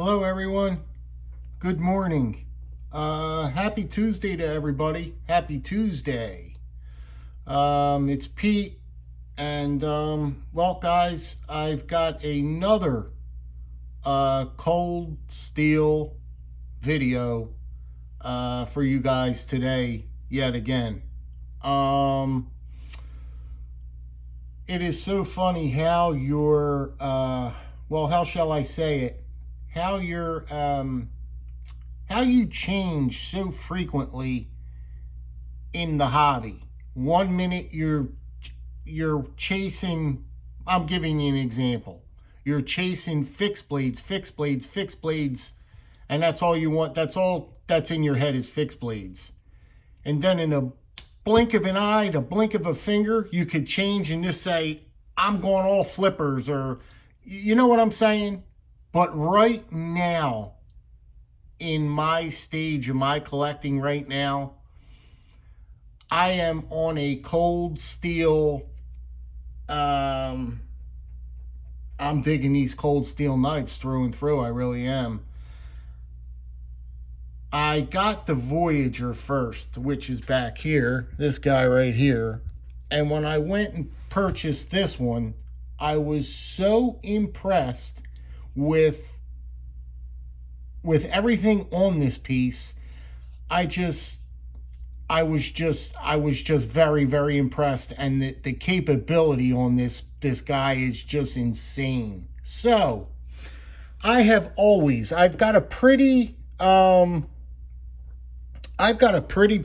Hello everyone. Good morning. Happy Tuesday to everybody. Happy Tuesday. It's Pete and well guys, I've got another cold steel video for you guys today yet again. It is so funny how your how shall I say it? How you change so frequently in the hobby. 1 minute you're chasing, I'm giving you an example. You're chasing fixed blades, and that's all you want. That's all that's in your head is fixed blades. And then in a blink of an eye, the blink of a finger, you could change and just say, I'm going all flippers, or you know what I'm saying? But right now, in my stage of my collecting right now, I am on a cold steel. I'm digging these cold steel knives through and through. I really am. I got the Voyager first, which is back here. This guy right here. And when I went and purchased this one, I was so impressed with everything on this piece. I was just very, very impressed, and the capability on this guy is just insane. So I've got a pretty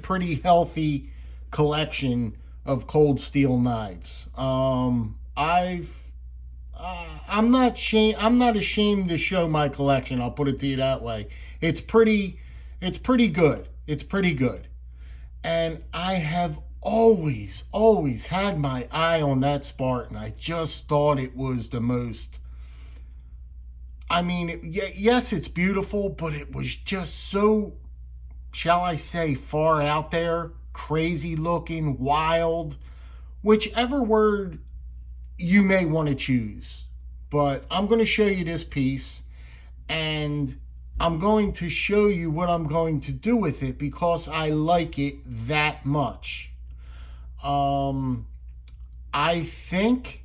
pretty healthy collection of cold steel knives. I'm not ashamed to show my collection. I'll put it to you that way. It's pretty good. It's pretty good. And I have always had my eye on that Spartan. I just thought it was the most, I mean, yes, it's beautiful, but it was just so, shall I say, far out there, crazy looking, wild, whichever word you may want to choose. But I'm going to show you this piece, and I'm going to show you what I'm going to do with it because I like it that much. I think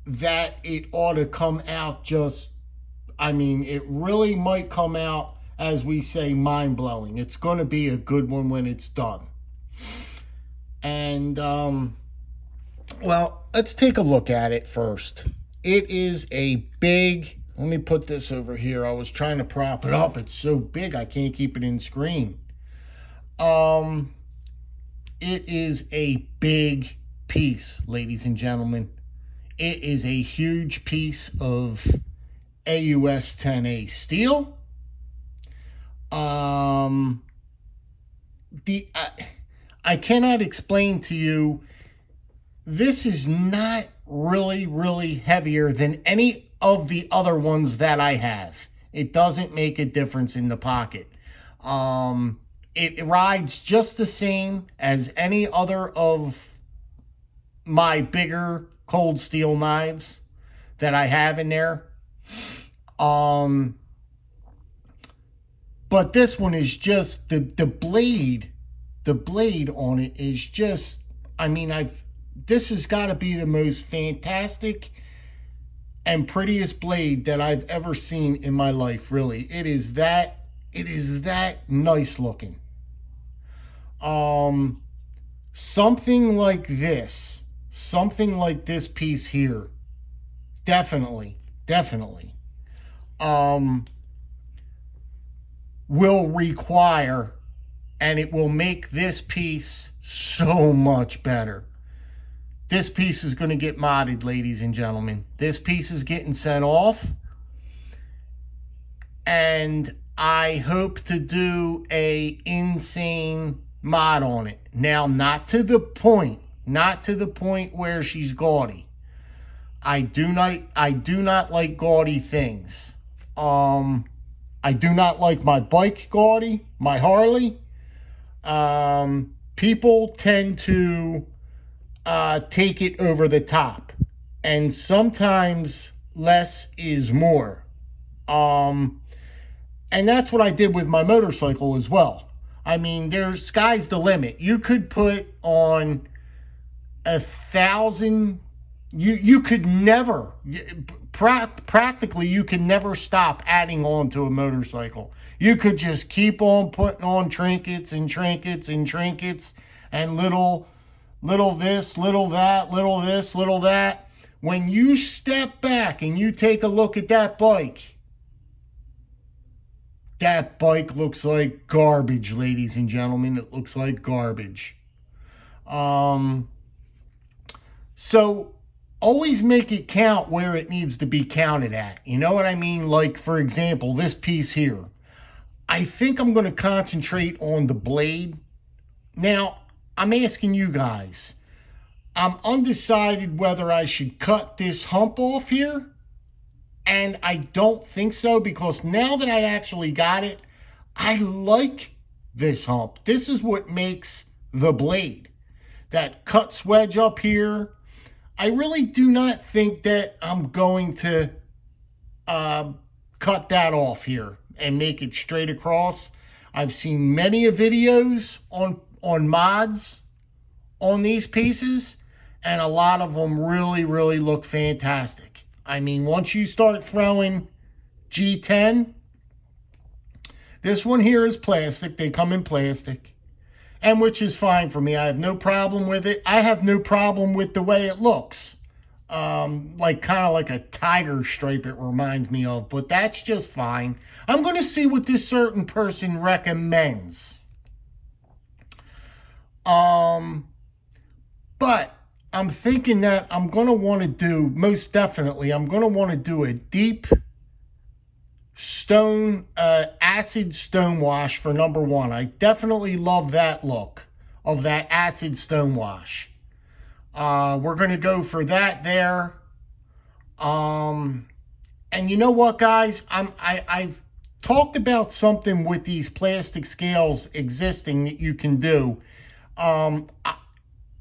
that it ought to come out it really might come out, as we say, mind-blowing. It's going to be a good one when it's done. And, well, let's take a look at it first. It is a big, let me put this over here. I was trying to prop it up. It's so big I can't keep it in screen. It is a big piece, ladies and gentlemen. It is a huge piece of AUS 10A steel. I cannot explain to you, this is not really heavier than any of the other ones that I have. It doesn't make a difference in the pocket. It rides just the same as any other of my bigger cold steel knives that I have in there. But this one is just, the blade on it is just, I mean, this has got to be the most fantastic and prettiest blade that I've ever seen in my life, really. It is that nice looking. Something like this piece here, definitely, will require, and it will make this piece so much better. This piece is going to get modded, ladies and gentlemen. This piece is getting sent off, and I hope to do a insane mod on it. Now, not to the point where she's gaudy. I do not like gaudy things. I do not like my bike gaudy, my Harley. People tend to take it over the top, and sometimes less is more. And that's what I did with my motorcycle as well. I mean, sky's the limit. You could put on 1,000. You could never, practically, you could never stop adding on to a motorcycle. You could just keep on putting on trinkets and trinkets and trinkets and little this, little that, little this, little that. When you step back and you take a look at that bike looks like garbage, ladies and gentlemen. It looks like garbage. So always make it count where it needs to be counted at. You know what I mean? Like, for example, this piece here. I think I'm going to concentrate on the blade. Now, I'm asking you guys. I'm undecided whether I should cut this hump off here. And I don't think so, because now that I actually got it, I like this hump. This is what makes the blade. That cuts wedge up here. I really do not think that I'm going to cut that off here and make it straight across. I've seen many videos on mods on these pieces, and a lot of them really, really look fantastic. I mean, once you start throwing G10, this one here is plastic. They come in plastic, and which is fine for me. I have no problem with it. I have no problem with the way it looks. Like kind of like a tiger stripe it reminds me of, but that's just fine. I'm going to see what this certain person recommends. But I'm thinking that I'm going to want to do, most definitely, I'm going to want to do a deep stone, acid stone wash for number one. I definitely love that look of that acid stone wash. We're going to go for that there. And you know what, guys? I've talked about something with these plastic scales existing that you can do.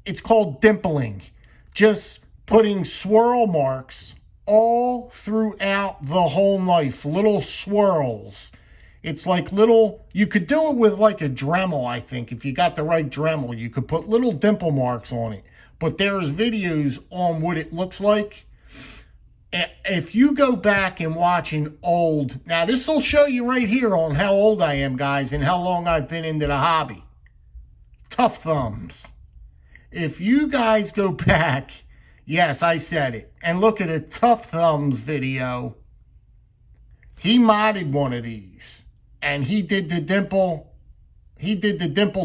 It's called dimpling. Just putting swirl marks all throughout the whole knife. Little swirls. It's like little, you could do it with like a Dremel, I think. If you got the right Dremel, you could put little dimple marks on it. But there's videos on what it looks like. If you go back and watch an old, now this will show you right here on how old I am, guys, and how long I've been into the hobby. Tough Thumbs. If you guys go back, yes, I said it, and look at a Tough Thumbs video, he modded one of these, and he did the dimple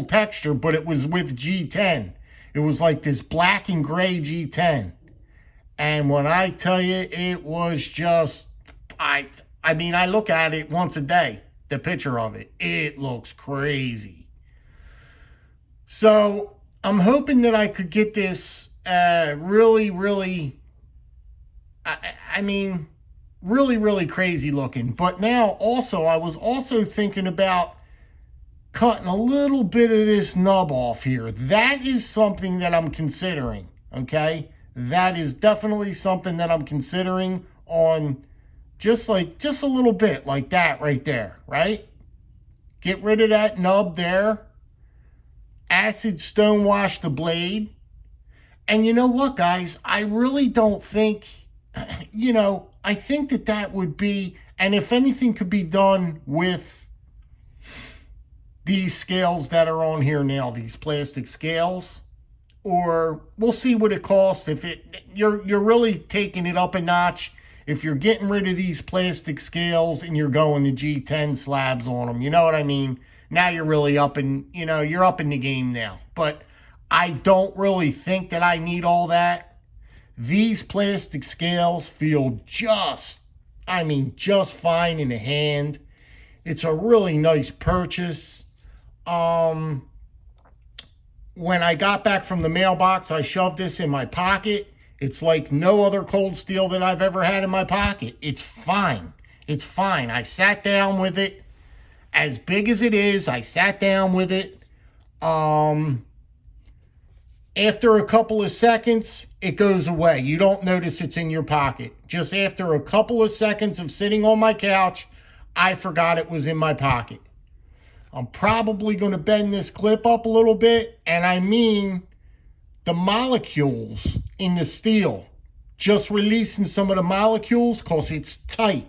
texture, but it was with G10. It was like this black and gray G10. And when I tell you, it was just, I mean, I look at it once a day, the picture of it. It looks crazy. So I'm hoping that I could get this really, really, I mean, really, really crazy looking. But now also, I was also thinking about cutting a little bit of this nub off here. That is something that I'm considering, okay? That is definitely something that I'm considering on just a little bit like that right there, right? Get rid of that nub there. Acid stone wash the blade. And you know what, guys? I really don't think, you know, I think that would be, and if anything could be done with these scales that are on here now, these plastic scales, or we'll see what it costs. If you're really taking it up a notch, if you're getting rid of these plastic scales and you're going to G10 slabs on them, you know what I mean? Now you're really up in, you know, you're up in the game now. But I don't really think that I need all that. These plastic scales feel just fine in the hand. It's a really nice purchase. When I got back from the mailbox, I shoved this in my pocket. It's like no other Coldsteel that I've ever had in my pocket. It's fine. It's fine. I sat down with it. As big as it is, I sat down with it. After a couple of seconds, it goes away. You don't notice it's in your pocket. Just after a couple of seconds of sitting on my couch, I forgot it was in my pocket. I'm probably going to bend this clip up a little bit, and I mean the molecules in the steel. Just releasing some of the molecules because it's tight.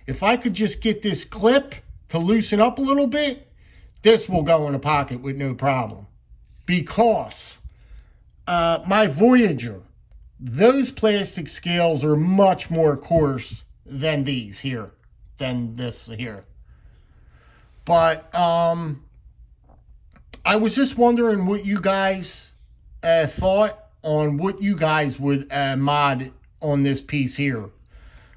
If I could just get this clip to loosen up a little bit, this will go in the pocket with no problem. Because my Voyager, those plastic scales are much more coarse than these here, than this here. But I was just wondering what you guys thought on what you guys would mod on this piece here.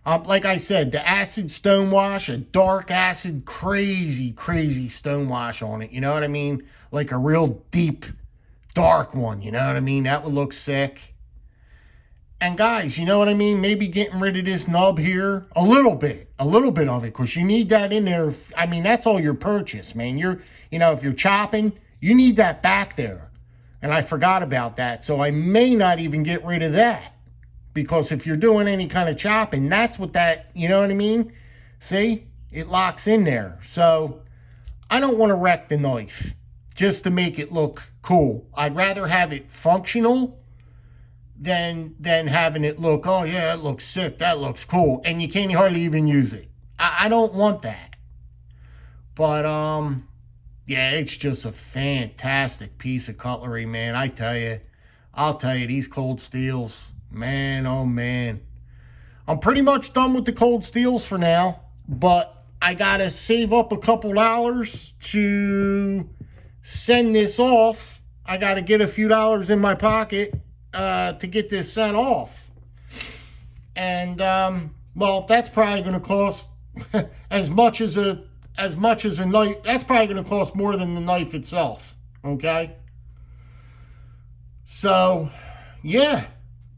Like I said, the acid stonewash, a dark acid, crazy stonewash on it. You know what I mean? Like a real deep, dark one. You know what I mean? That would look sick. And guys, you know what I mean? Maybe getting rid of this nub here. A little bit of it. Because you need that in there. I mean, that's all your purchase, man. You know, if you're chopping, you need that back there. And I forgot about that. So I may not even get rid of that. Because if you're doing any kind of chopping, that's what that, you know what I mean? See? It locks in there. So I don't want to wreck the knife just to make it look cool. I'd rather have it functional than having it look, oh yeah, it looks sick, that looks cool. And you can't hardly even use it. I don't want that. But, yeah, it's just a fantastic piece of cutlery, man. I'll tell you, these cold steels, man, oh man. I'm pretty much done with the cold steels for now, but I gotta save up a couple dollars to send this off. I gotta get a few dollars in my pocket to get this sent off. And, well, that's probably gonna cost as much as a knife. That's probably going to cost more than the knife itself. Okay. So, yeah.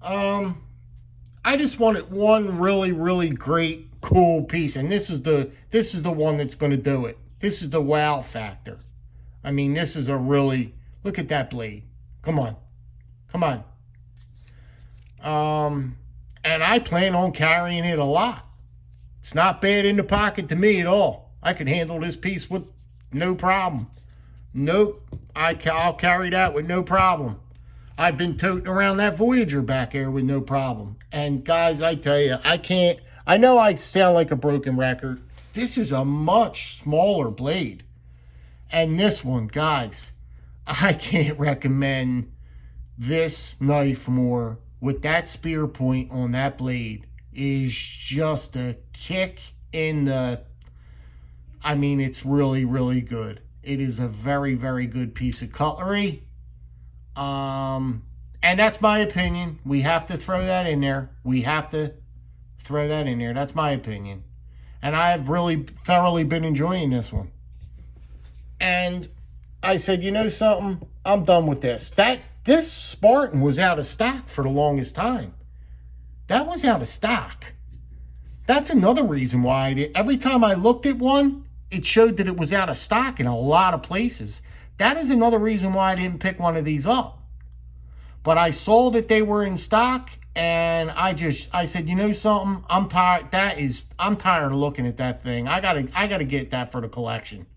I just wanted one really great, cool piece, and this is the one that's going to do it. This is the wow factor. I mean, this is a really, look at that blade. Come on. And I plan on carrying it a lot. It's not bad in the pocket to me at all. I can handle this piece with no problem. Nope, I'll carry that with no problem. I've been toting around that Voyager back there with no problem. And guys, I tell you, I know I sound like a broken record. This is a much smaller blade. And this one, guys, I can't recommend this knife more. With that spear point on that blade is just a kick in the... I mean, it's really good. It is a very good piece of cutlery. And that's my opinion. We have to throw that in there. That's my opinion. And I've really thoroughly been enjoying this one. And I said, you know something? I'm done with this. This Spartan was out of stock for the longest time. That was out of stock. That's another reason why every time I looked at one, it showed that it was out of stock in a lot of places. That is another reason why I didn't pick one of these up. But I saw that they were in stock, and I said, you know something? I'm tired. I'm tired of looking at that thing. I gotta get that for the collection.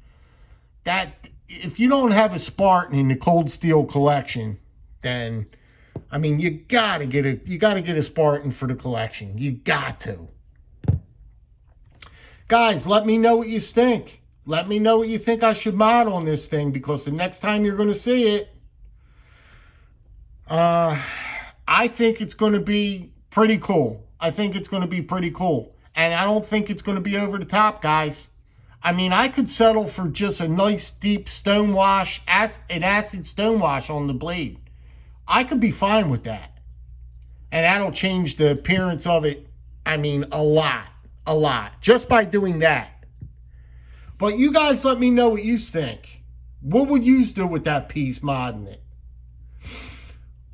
If you don't have a Spartan in the Coldsteel collection, then I mean you gotta get a Spartan for the collection. You got to. Guys, let me know what you think. Let me know what you think I should mod on this thing, because the next time you're going to see it, I think it's going to be pretty cool. And I don't think it's going to be over the top, guys. I mean, I could settle for just a nice deep stonewash, an acid stonewash on the blade. I could be fine with that. And that'll change the appearance of it, I mean, a lot. Just by doing that. But you guys let me know what you think. What would you do with that piece, modding it?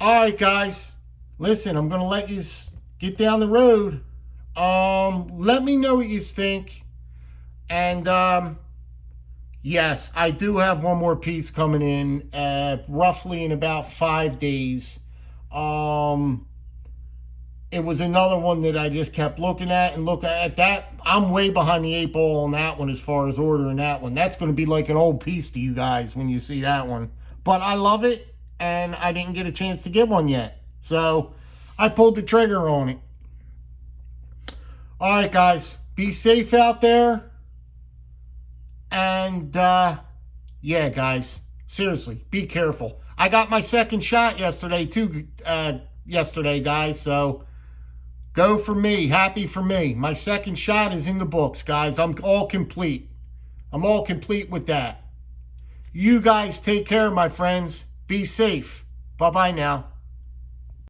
Alright, guys. Listen, I'm going to let you get down the road. Let me know what you think. And, Yes, I do have one more piece coming in, roughly in about 5 days. Um, it was another one that I just kept looking at and looking at that. I'm way behind the eight ball on that one as far as ordering that one. That's going to be like an old piece to you guys when you see that one. But I love it, and I didn't get a chance to get one yet. So I pulled the trigger on it. All right, guys, be safe out there. And, yeah, guys, seriously, be careful. I got my second shot yesterday, too, guys, so go for me. Happy for me. My second shot is in the books, guys. I'm all complete. I'm all complete with that. You guys take care, my friends. Be safe. Bye-bye now.